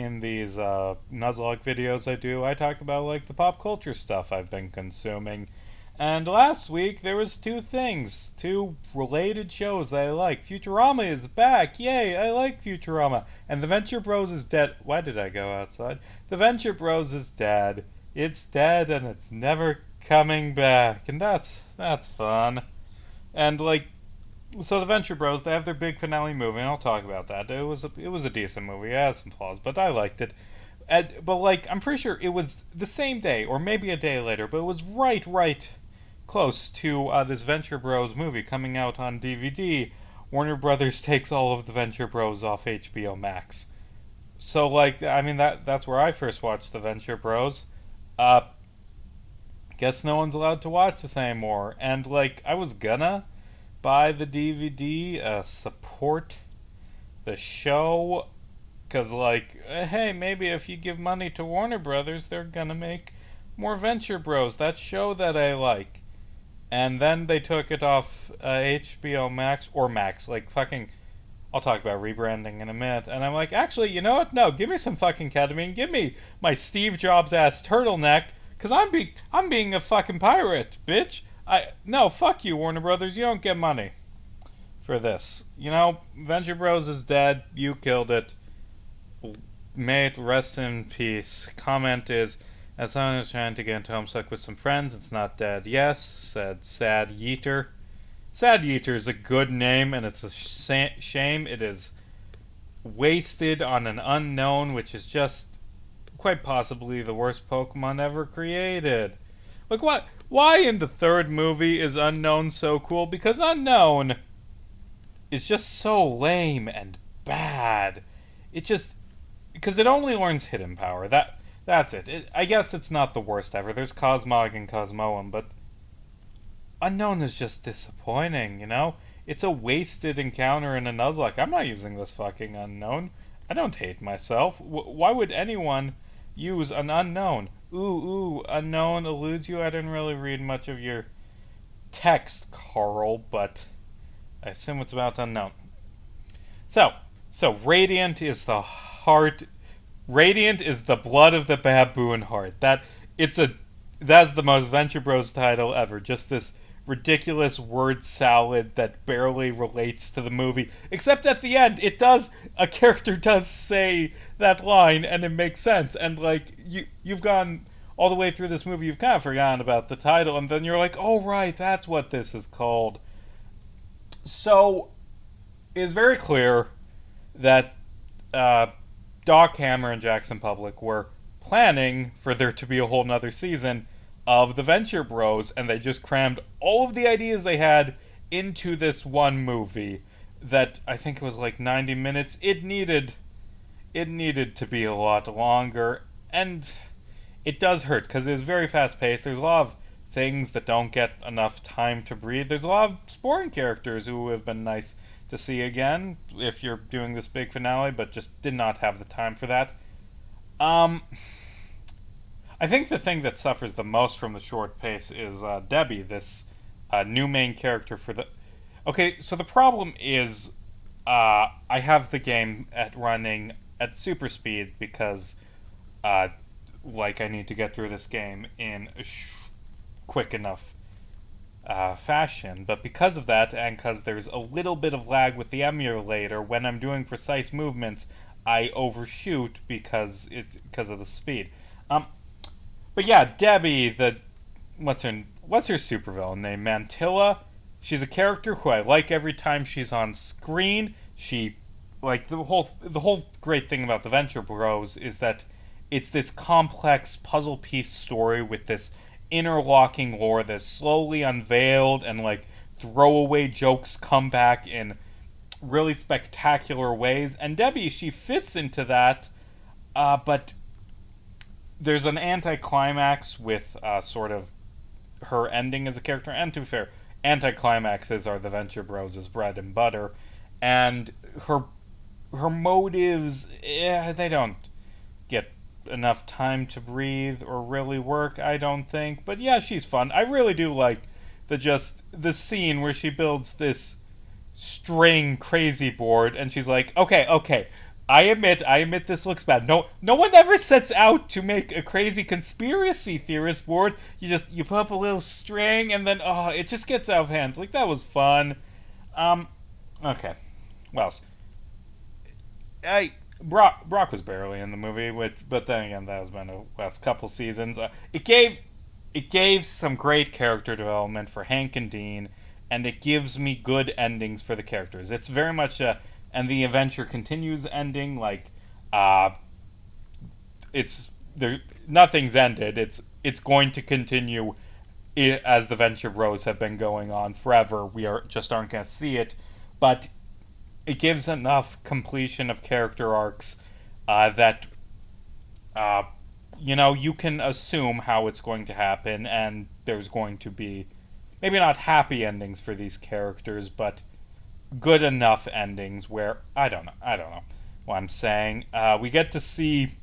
in these Nuzlocke videos I do, I talk about like the pop culture stuff I've been consuming. And last week there was two related shows that I like. Futurama is back, yay! I like Futurama. And The Venture Bros is dead. Why did I go outside? The Venture Bros is dead. It's dead and it's never coming back, and that's fun. And like so the Venture Bros, they have their big finale movie, and I'll talk about that. It was a decent movie. It has some flaws, but I liked it. But like I'm pretty sure it was the same day, or maybe a day later, but it was right close to this Venture Bros movie coming out on DVD. Warner Brothers takes all of the Venture Bros off HBO Max. So like I mean that's where I first watched the Venture Bros. Uh, guess no one's allowed to watch this anymore. And like I was gonna buy the DVD, support the show, because like hey, maybe if you give money to Warner Brothers, they're gonna make more Venture Bros, that show that I like. And then they took it off HBO Max, or Max, like fucking. I'll talk about rebranding in a minute. And I'm like, actually, you know what? No, give me some fucking ketamine. Give me my Steve Jobs ass turtleneck, cause I'm being a fucking pirate, bitch. No, fuck you, Warner Brothers. You don't get money for this. You know, Venture Bros is dead. You killed it. May it rest in peace. Comment is, as someone is trying to get into Homestuck with some friends, it's not dead. Yes, said Sad Yeeter. Sad Yeeter is a good name, and it's a shame it is wasted on an unknown, which is just quite possibly the worst Pokemon ever created. Like, what? Why in the third movie is Unknown so cool? Because Unknown is just so lame and bad. It just... Because it only learns Hidden Power. That's it. I guess it's not the worst ever. There's Cosmog and Cosmoem, but Unknown is just disappointing, you know? It's a wasted encounter in a Nuzlocke. I'm not using this fucking Unknown. I don't hate myself. Why would anyone use an Unknown? Unknown eludes you. I didn't really read much of your text, Carl, but I assume it's about Unknown. So Radiant is the heart. Radiant is the blood of the baboon heart. That's the most Venture Bros title ever. Just this ridiculous word salad that barely relates to the movie. Except at the end, a character does say that line, and it makes sense. And like you've gone all the way through this movie, you've kind of forgotten about the title, and then you're like, oh right, that's what this is called. So it's very clear that Doc Hammer and Jackson Public were planning for there to be a whole nother season of the Venture Bros, and they just crammed all of the ideas they had into this one movie that I think it was like 90 minutes. It needed to be a lot longer, and it does hurt because it was very fast paced. There's a lot of things that don't get enough time to breathe. There's a lot of sporting characters who have been nice to see again if you're doing this big finale, but just did not have the time for that. I think the thing that suffers the most from the short pace is Debbie, this new main character for the... Okay, so the problem is I have the game running at super speed because like I need to get through this game in a quick enough fashion. But because of that, and because there's a little bit of lag with the emulator, when I'm doing precise movements, I overshoot because of the speed. But yeah, Debbie, what's her supervillain name? Mantilla. She's a character who I like every time she's on screen. She, like, the whole great thing about the Venture Bros is that it's this complex puzzle piece story with this interlocking lore that's slowly unveiled, and like throwaway jokes come back in really spectacular ways. And Debbie, she fits into that, but there's an anticlimax with sort of her ending as a character. And to be fair, anticlimaxes are the Venture Bros' bread and butter, and her motives, they don't get enough time to breathe or really work, I don't think. But yeah, she's fun. I really do like the scene where she builds this string crazy board, and she's like, okay, I admit this looks bad. No one ever sets out to make a crazy conspiracy theorist board. You put up a little string and then it just gets out of hand. Like that was fun. Um, okay. Well, I Brock was barely in the movie, which but then again that has been the last couple seasons. It gave some great character development for Hank and Dean, and it gives me good endings for the characters. It's very much a and the adventure continues ending like uh it's there nothing's ended. It's going to continue as the Venture Bros have been going on forever. We are just aren't going to see it, but it gives enough completion of character arcs that uh, you can assume how it's going to happen, and there's going to be maybe not happy endings for these characters, but good enough endings where I don't know what I'm saying. We get to see,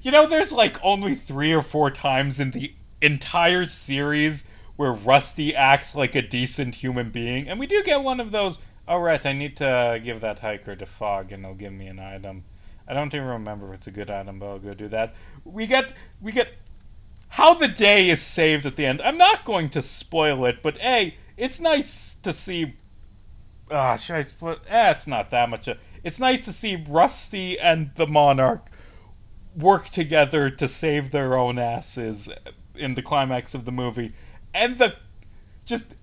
there's like only 3 or 4 times in the entire series where Rusty acts like a decent human being, and we do get one of those. Oh right, I need to give that hiker to Fog, and he'll give me an item. I don't even remember if it's a good item, but I'll go do that. We get how the day is saved at the end. I'm not going to spoil it, but it's nice to see. Should I? It's not that much. It's nice to see Rusty and the Monarch work together to save their own asses in the climax of the movie, and just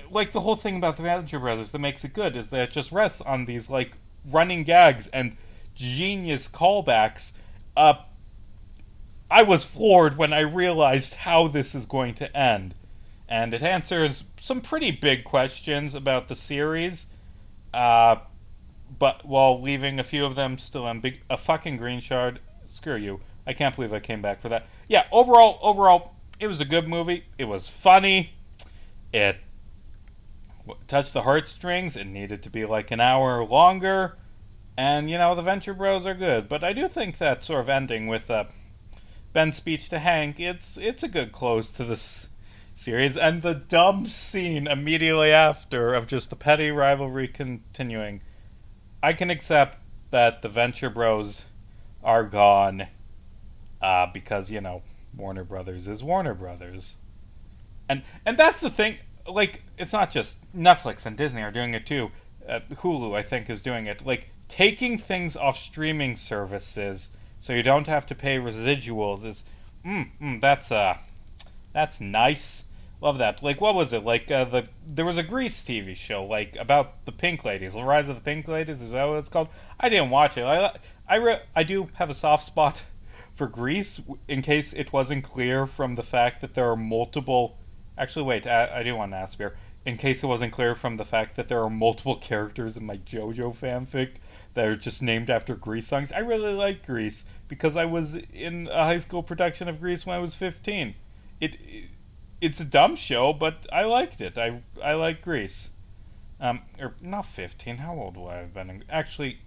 like the whole thing about the Venture Brothers that makes it good is that it just rests on these like running gags and genius callbacks. I was floored when I realized how this is going to end, and it answers some pretty big questions about the series, but while leaving a few of them still ambiguous. A fucking green shard. Screw you. I can't believe I came back for that. Yeah, overall, it was a good movie. It was funny. It touched the heartstrings. It needed to be like an hour longer. And, the Venture Bros are good. But I do think that sort of ending with Ben's speech to Hank, it's a good close to this series. And the dumb scene immediately after of just the petty rivalry continuing. I can accept that the Venture Bros are gone because, Warner Brothers is Warner Brothers. And that's the thing. Like, it's not just Netflix and Disney are doing it too. Hulu, I think, is doing it. Like, taking things off streaming services so you don't have to pay residuals is, that's nice. Love that. Like, what was it? Like, there was a Grease TV show, like, about the Pink Ladies. The Rise of the Pink Ladies, is that what it's called? I didn't watch it. I do have a soft spot for Grease, in case it wasn't clear from the fact that there are multiple. Actually, wait, I do want to ask here. In case it wasn't clear from the fact that there are multiple characters in my JoJo fanfic that are just named after Grease songs. I really like Grease because I was in a high school production of Grease when I was 15. It's a dumb show, but I liked it. I like Grease. Or not 15. How old would I have been? Actually,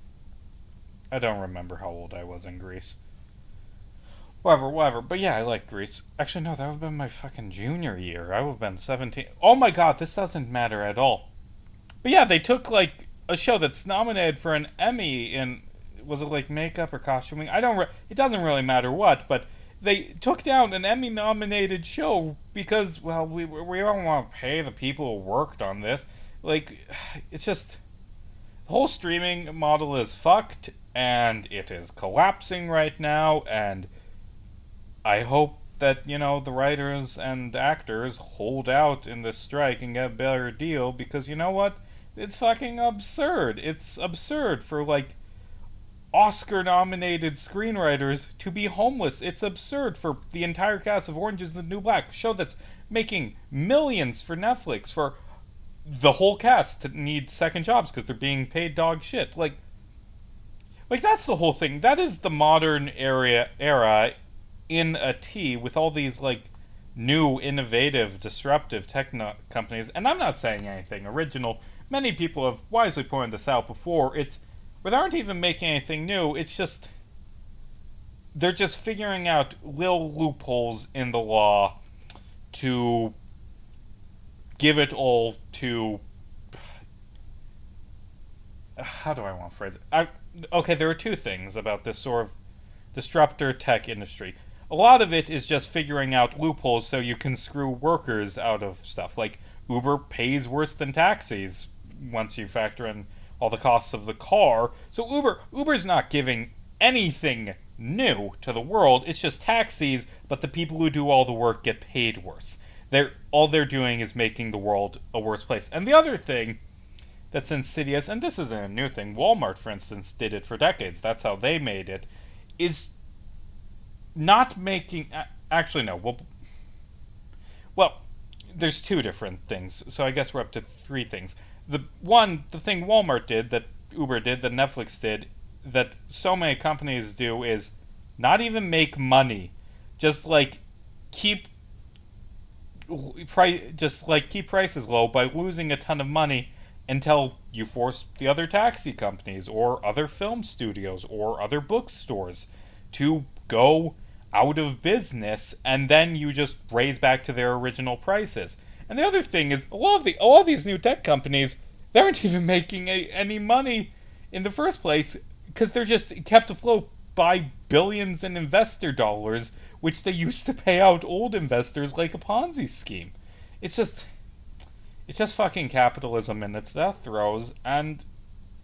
I don't remember how old I was in Grease. Whatever. But yeah, I like Grease. Actually, no, that would have been my fucking junior year. I would have been 17. Oh my god, this doesn't matter at all. But yeah, they took like a show that's nominated for an Emmy in, was it like makeup or costuming? It doesn't really matter what, but they took down an Emmy nominated show because, well, we don't want to pay the people who worked on this. Like, it's just the whole streaming model is fucked and it is collapsing right now, and I hope that, the writers and actors hold out in this strike and get a better deal, because you know what? It's fucking absurd. It's absurd for, like, Oscar nominated screenwriters to be homeless. It's absurd for the entire cast of Orange is the New Black, a show that's making millions for Netflix, for the whole cast to need second jobs because they're being paid dog shit. Like that's the whole thing. That is the modern era in a T, with all these like new, innovative, disruptive techno companies. And I'm not saying anything original. Many people have wisely pointed this out before. But they aren't even making anything new. It's just they're just figuring out little loopholes in the law to give it all to. How do I want to phrase it? okay, there are two things about this sort of disruptor tech industry. A lot of it is just figuring out loopholes so you can screw workers out of stuff. Like Uber pays worse than taxis once you factor in all the costs of the car. So Uber's not giving anything new to the world. It's just taxis, but the people who do all the work get paid worse. They're doing is making the world a worse place. And the other thing that's insidious, and this isn't a new thing, Walmart, for instance, did it for decades. That's how they made it, is not making. Actually, no. Well, there's two different things, so I guess we're up to three things. The thing Walmart did, that Uber did, that Netflix did, that so many companies do is not even make money, just like keep keep prices low by losing a ton of money until you force the other taxi companies or other film studios or other bookstores to go out of business, and then you just raise back to their original prices. And the other thing is, a lot of these new tech companies, they aren't even making any money in the first place because they're just kept afloat by billions in investor dollars, which they used to pay out old investors like a Ponzi scheme. It's just fucking capitalism in its death throes, and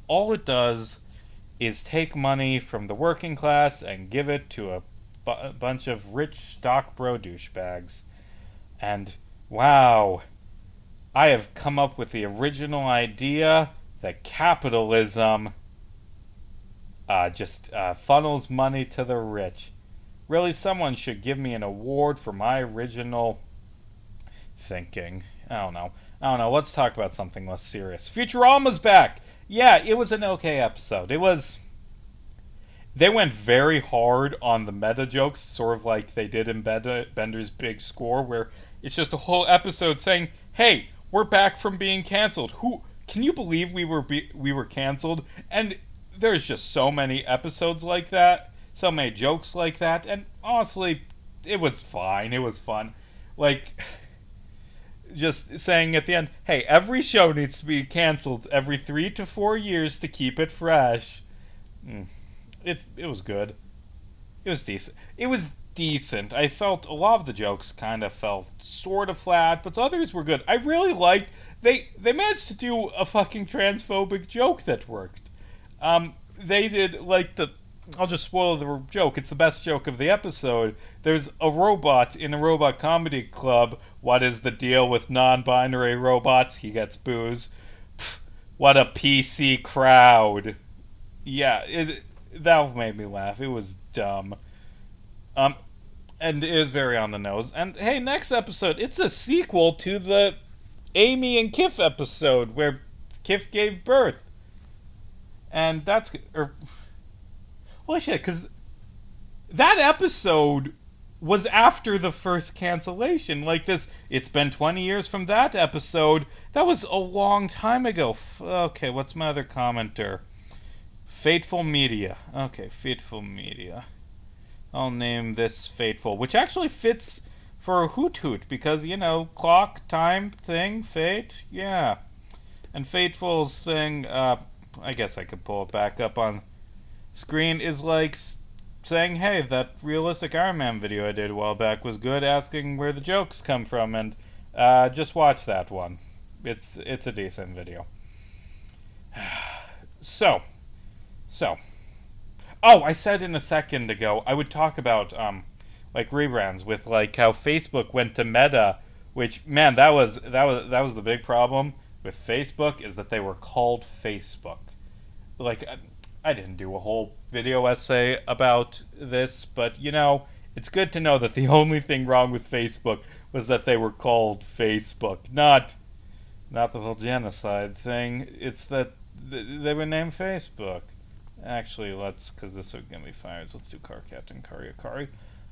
all it does is take money from the working class and give it to a bunch of rich stock bro douchebags. And wow, I have come up with the original idea that capitalism just funnels money to the rich. Really, someone should give me an award for my original thinking. I don't know. Let's talk about something less serious. Futurama's back! Yeah, it was an okay episode. They went very hard on the meta jokes, sort of like they did in Bender's Big Score, where it's just a whole episode saying, "Hey, we're back from being canceled. Can you believe we were canceled?" And there's just so many episodes like that, so many jokes like that, and honestly, it was fine. It was fun. Like, just saying at the end, "Hey, every show needs to be canceled every 3 to 4 years to keep it fresh." It was good. It was decent. I felt a lot of the jokes kind of felt sort of flat, but others were good. I really liked they managed to do a fucking transphobic joke that worked. They did like the. I'll just spoil the joke. It's the best joke of the episode. There's a robot in a robot comedy club. What is the deal with non-binary robots? He gets booze. Pff, what a PC crowd. Yeah, that made me laugh. It was dumb. And it was very on the nose. And hey, next episode, it's a sequel to the Amy and Kif episode where Kif gave birth. And that's well, shit, because that episode was after the first cancellation. Like this, it's been 20 years from that episode. That was a long time ago. Okay, what's my other commenter? Fateful Media. Okay, Fateful Media. I'll name this Fateful, which actually fits for a hoot hoot because, clock, time, thing, fate, yeah. And Fateful's thing, I guess I could pull it back up on screen, is like saying, "Hey, that realistic Iron Man video I did a while back was good," asking where the jokes come from, and just watch that one. It's a decent video. So, oh, I said in a second ago I would talk about like rebrands with like how Facebook went to Meta, which, man, that was the big problem with Facebook, is that they were called Facebook. Like, I didn't do a whole video essay about this, but it's good to know that the only thing wrong with Facebook was that they were called Facebook, not the whole genocide thing. It's that they were named Facebook. Actually, because this is gonna be fires. Let's do Car Captain Kari.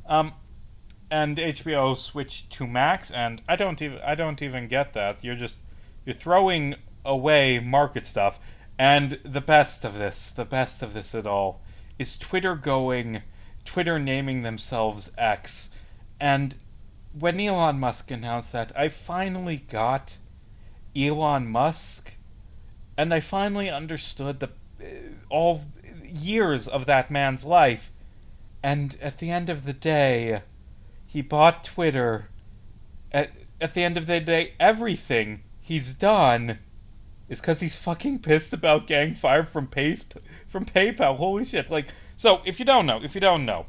And HBO switched to Max, and I don't even get that. You're throwing away market stuff. And the best of this at all, is Twitter naming themselves X. And when Elon Musk announced that, I finally got Elon Musk, and I finally understood years of that man's life. And at the end of the day, he bought Twitter. At the end of the day, everything he's done is because he's fucking pissed about getting fired from PayPal. Holy shit! Like, so if you don't know,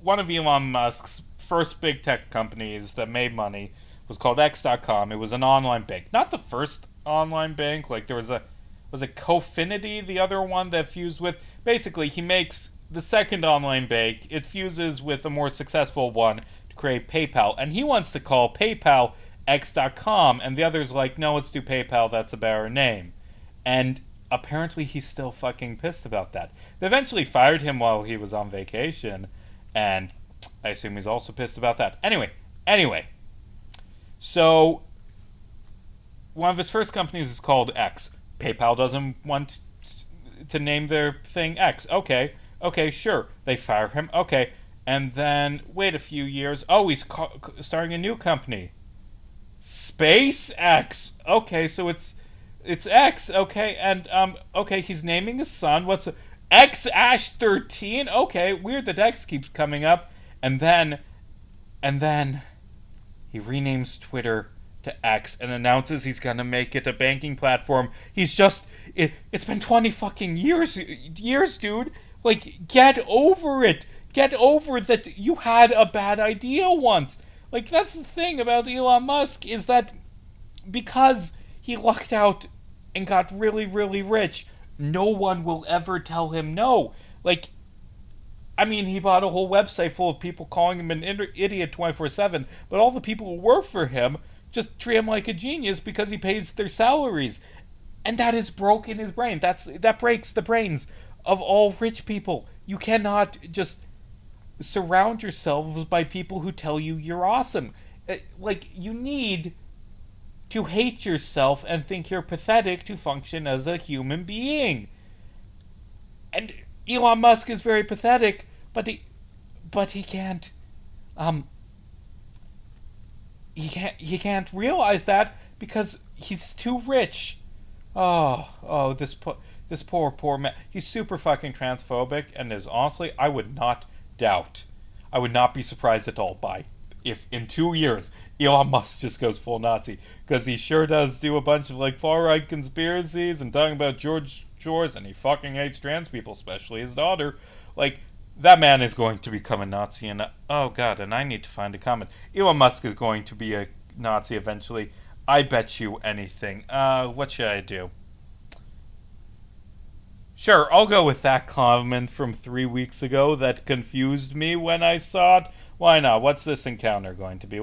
one of Elon Musk's first big tech companies that made money was called X.com. It was an online bank, not the first online bank. Like was it Cofinity, the other one that fused with. Basically, he makes the second online bank. It fuses with a more successful one to create PayPal, and he wants to call PayPal X.com, and the other's like, no, let's do PayPal, that's a better name. And apparently he's still fucking pissed about that. They eventually fired him while he was on vacation, and I assume he's also pissed about that. Anyway. So, one of his first companies is called X. PayPal doesn't want to name their thing X. Okay, sure. They fire him. Okay. And then, wait a few years. Oh, he's starting a new company. SpaceX. Okay, so it's X. Okay, and okay, he's naming his son. What's X-13? Okay, weird that X keeps coming up. And then he renames Twitter to X and announces he's gonna make it a banking platform. It's been 20 fucking years, dude. Like, get over it. Get over that you had a bad idea once. Like, that's the thing about Elon Musk, is that because he lucked out and got really, really rich, no one will ever tell him no. Like, I mean, he bought a whole website full of people calling him an idiot 24/7, but all the people who work for him just treat him like a genius because he pays their salaries. And that has broken his brain. That breaks the brains of all rich people. You cannot just surround yourselves by people who tell you you're awesome. Like, you need to hate yourself and think you're pathetic to function as a human being. And Elon Musk is very pathetic, but he can't he can't realize that because he's too rich. This poor man. He's super fucking transphobic, and is honestly, I would not be surprised at all if in 2 years Elon Musk just goes full Nazi, because he sure does do a bunch of like far right conspiracies and talking about George Soros, and he fucking hates trans people, especially his daughter. Like, that man is going to become a Nazi, and oh god, and I need to find a comment. Elon Musk is going to be a Nazi eventually. I bet you anything. What should I do? Sure, I'll go with that comment from 3 weeks ago that confused me when I saw it. Why not? What's this encounter going to be?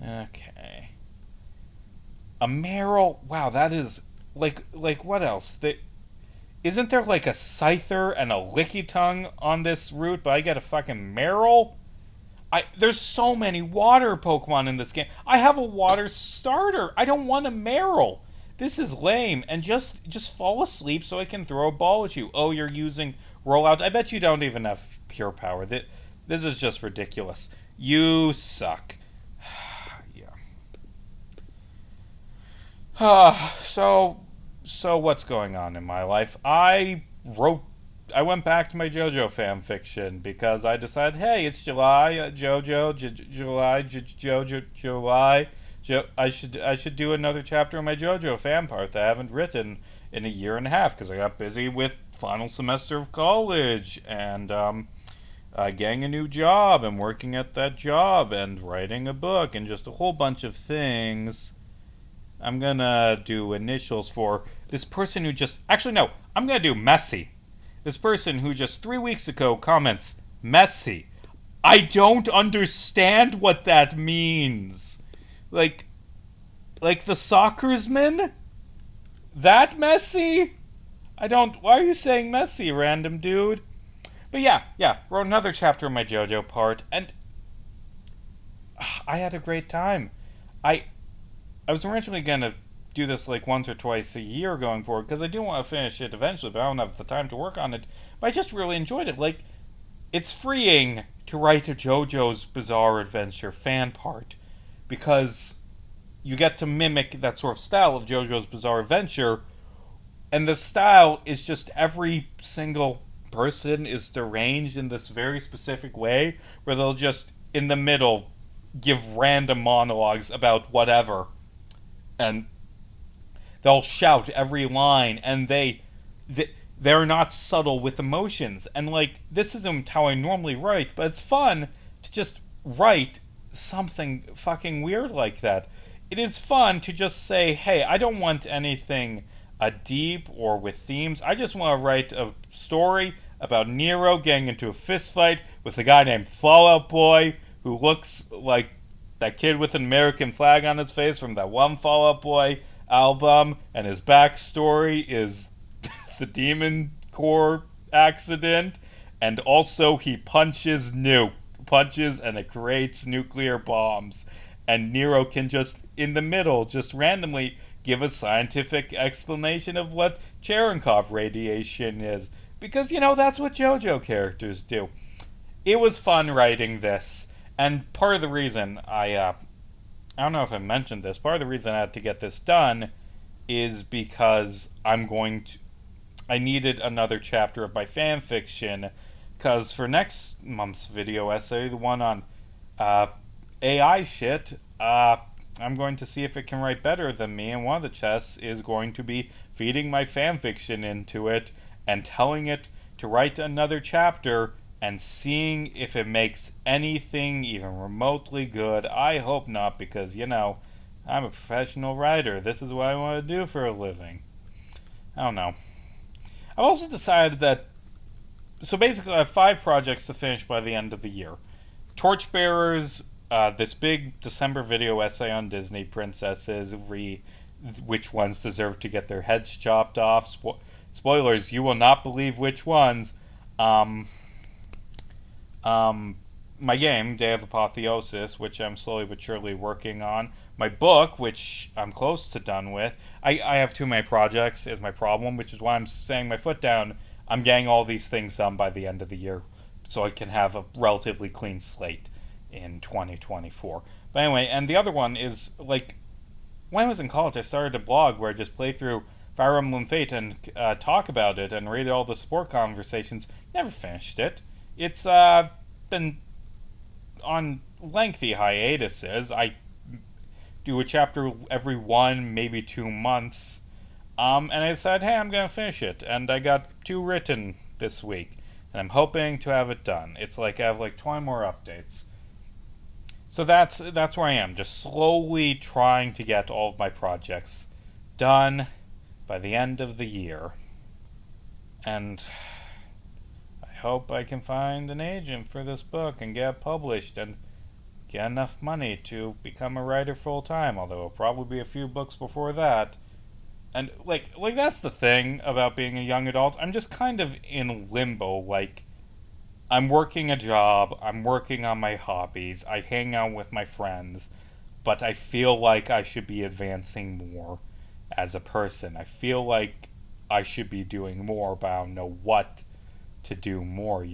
Okay. A Meryl. Wow, that is like what else? Isn't there like a Scyther and a Licky Tongue on this route? But I get a fucking Meryl. There's so many water Pokemon in this game. I have a water starter. I don't want a Meryl. This is lame. And just fall asleep so I can throw a ball at you. Oh, you're using rollout. I bet you don't even have pure power. This is just ridiculous. You suck. Yeah. So what's going on in my life? I went back to my JoJo fan fiction because I decided, hey, it's July, July. I should do another chapter of my JoJo fan part that I haven't written in a year and a half because I got busy with final semester of college and getting a new job and working at that job and writing a book and just a whole bunch of things. I'm gonna do initials for this person who just... Actually, no. I'm gonna do messy. This person who just 3 weeks ago comments, messy. I don't understand what that means. Like the soccersman? That messy? I don't... Why are you saying messy, random dude? But yeah. Wrote another chapter of my JoJo part, and I had a great time. I was originally going to do this like once or twice a year going forward, because I do want to finish it eventually, but I don't have the time to work on it. But I just really enjoyed it. Like, it's freeing to write a JoJo's Bizarre Adventure fan part, because you get to mimic that sort of style of JoJo's Bizarre Adventure And the style is just every single person is deranged in this very specific way where they'll just in the middle give random monologues about whatever, and they'll shout every line, and they're not subtle with emotions. And like, this isn't how I normally write, but it's fun to just write something fucking weird like that. It is fun to just say, hey, I don't want anything deep or with themes. I just want to write a story about Nero getting into a fist fight with a guy named Fallout Boy who looks like that kid with an American flag on his face from that one Fallout Boy album, and his backstory is the Demon Core accident, and also he punches and it creates nuclear bombs. And Nero can just, in the middle, just randomly give a scientific explanation of what Cherenkov radiation is. Because, that's what JoJo characters do. It was fun writing this. And part of the reason I don't know if I mentioned this, part of the reason I had to get this done is because I needed another chapter of my fan fiction, because for next month's video essay, the one on AI shit, I'm going to see if it can write better than me, and one of the chests is going to be feeding my fan fiction into it and telling it to write another chapter and seeing if it makes anything even remotely good. I hope not, because, I'm a professional writer. This is what I want to do for a living. I don't know. I've also decided that, so basically I have 5 projects to finish by the end of the year. Torchbearers, this big December video essay on Disney princesses, which ones deserve to get their heads chopped off. Spoilers, you will not believe which ones. My game, Day of Apotheosis, which I'm slowly but surely working on. My book, which I'm close to done with. I have too many projects, is my problem, which is why I'm saying my foot down. I'm getting all these things done by the end of the year so I can have a relatively clean slate in 2024. But anyway, and the other one is, like, when I was in college, I started a blog where I just play through Fire Emblem Fate and talk about it and read all the support conversations. Never finished it. It's been on lengthy hiatuses. I do a chapter every 1, maybe 2 months. And I decided, hey, I'm going to finish it. And I got 2 written this week. And I'm hoping to have it done. It's like I have like 20 more updates. So that's where I am. Just slowly trying to get all of my projects done by the end of the year. And I hope I can find an agent for this book and get it published and get enough money to become a writer full time, although it'll probably be a few books before that. And like that's the thing about being a young adult. I'm just kind of in limbo. Like, I'm working a job, I'm working on my hobbies, I hang out with my friends, but I feel like I should be advancing more as a person. I feel like I should be doing more, but I don't know what to do more,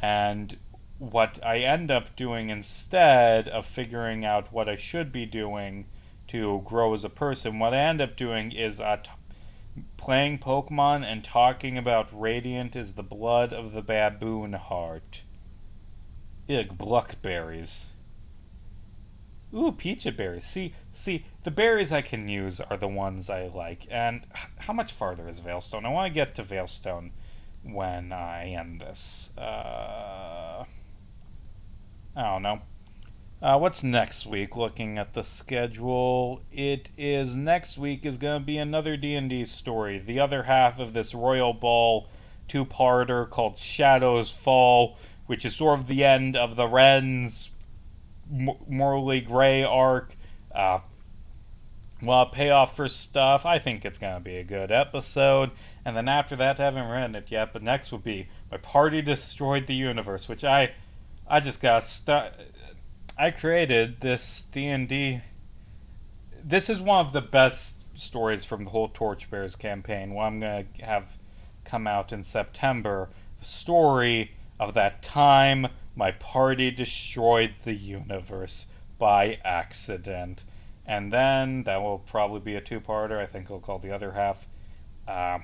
And what I end up doing instead of figuring out what I should be doing to grow as a person, what I end up doing is playing Pokemon and talking about Radiant is the blood of the baboon heart. Ugh, Bluckberries. Ooh, Peachy berries. See, the berries I can use are the ones I like. And how much farther is Veilstone? I want to get to Veilstone when I end this. I don't know. What's next week? Looking at the schedule, next week is going to be another D&D story. The other half of this Royal Ball 2-parter called Shadows Fall, which is sort of the end of the Ren's morally gray arc. Payoff for stuff. I think it's going to be a good episode. And then after that, I haven't written it yet, but next will be My Party Destroyed the Universe, which I just got stuck. I created this D&D. This is one of the best stories from the whole Torchbearers campaign. One I'm going to have come out in September. The story of that time my party destroyed the universe by accident. And then that will probably be a two-parter. I think I'll call the other half uh,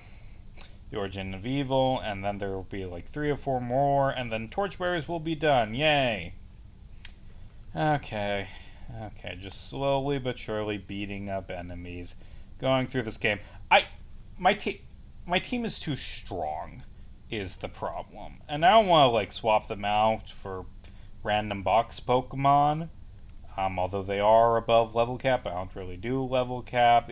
The Origin of Evil, and then there will be like 3 or 4 more, and then Torchbearers will be done. Yay! Okay, just slowly but surely beating up enemies, going through this game. My team is too strong, is the problem, and I don't want to like swap them out for random box Pokemon. Although they are above level cap, I don't really do level cap.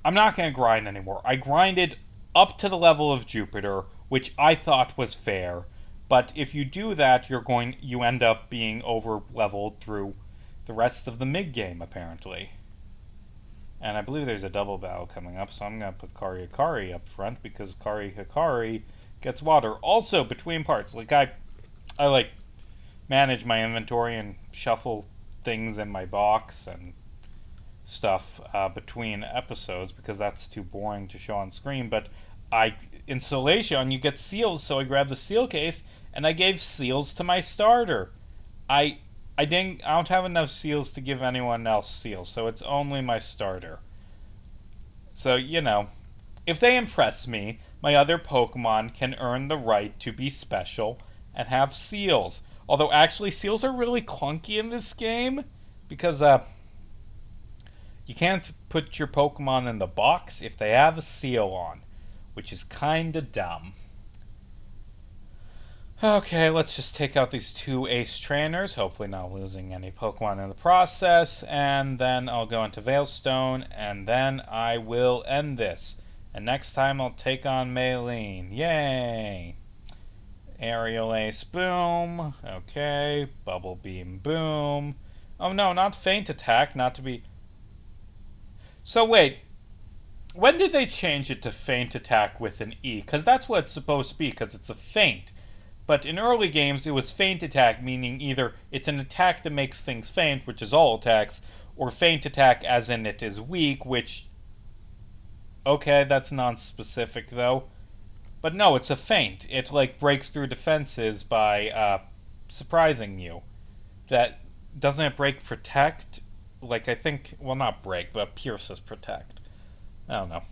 I'm not gonna grind anymore. I grinded up to the level of Jupiter, which I thought was fair. But if you do that, you end up being over leveled through the rest of the mid game, apparently. And I believe there's a double battle coming up, so I'm gonna put Kari Hikari up front because Kari Hikari gets water. Also, between parts, like I like manage my inventory and shuffle things in my box and stuff between episodes because that's too boring to show on screen. But in Solation you get seals, so I grabbed the seal case and I gave seals to my starter. I don't have enough seals to give anyone else seals, so it's only my starter. So, if they impress me, my other Pokemon can earn the right to be special and have seals. Although, actually, seals are really clunky in this game because you can't put your Pokemon in the box if they have a seal on, which is kinda dumb. Okay, let's just take out these 2 ace trainers, hopefully not losing any Pokemon in the process, and then I'll go into Veilstone, and then I will end this. And next time I'll take on Maylene. Yay! Aerial Ace, boom. Okay, Bubble Beam, boom. Oh no, not Feint Attack, not to be... So wait, when did they change it to Feint Attack with an E? Because that's what it's supposed to be, because it's a feint. But in early games, it was Feint Attack, meaning either it's an attack that makes things faint, which is all attacks, or Feint Attack as in it is weak, which... Okay, that's non-specific, though. But no, it's a feint. It, like, breaks through defenses by, surprising you. That... Doesn't it break Protect? Like, I think... Well, not break, but pierces Protect. I don't know.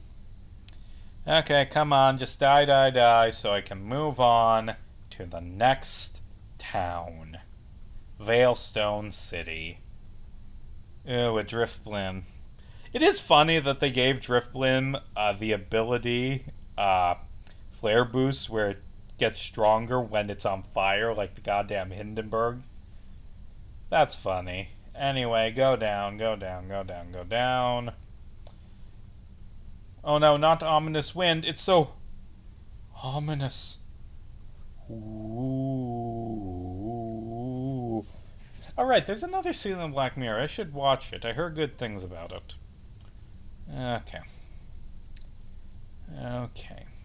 Okay, come on, just die, so I can move on to the next town. Veilstone City. Ooh, a Drifblim. It is funny that they gave Drifblim the ability, Flare Boost, where it gets stronger when it's on fire, like the goddamn Hindenburg. That's funny. Anyway, go down. Oh no, not Ominous Wind. It's so ominous. Ooh. Alright, there's another season of Black Mirror. I should watch it. I heard good things about it. Okay.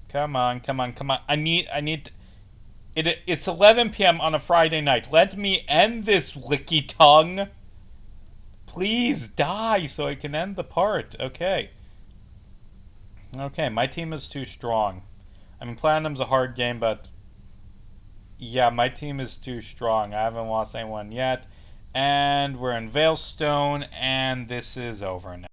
Come on. I need it's 11 p.m. on a Friday night. Let me end this, licky tongue. Please die so I can end the part. Okay, my team is too strong. I mean, Platinum's a hard game, but yeah, my team is too strong. I haven't lost anyone yet. And we're in Veilstone, and this is over now.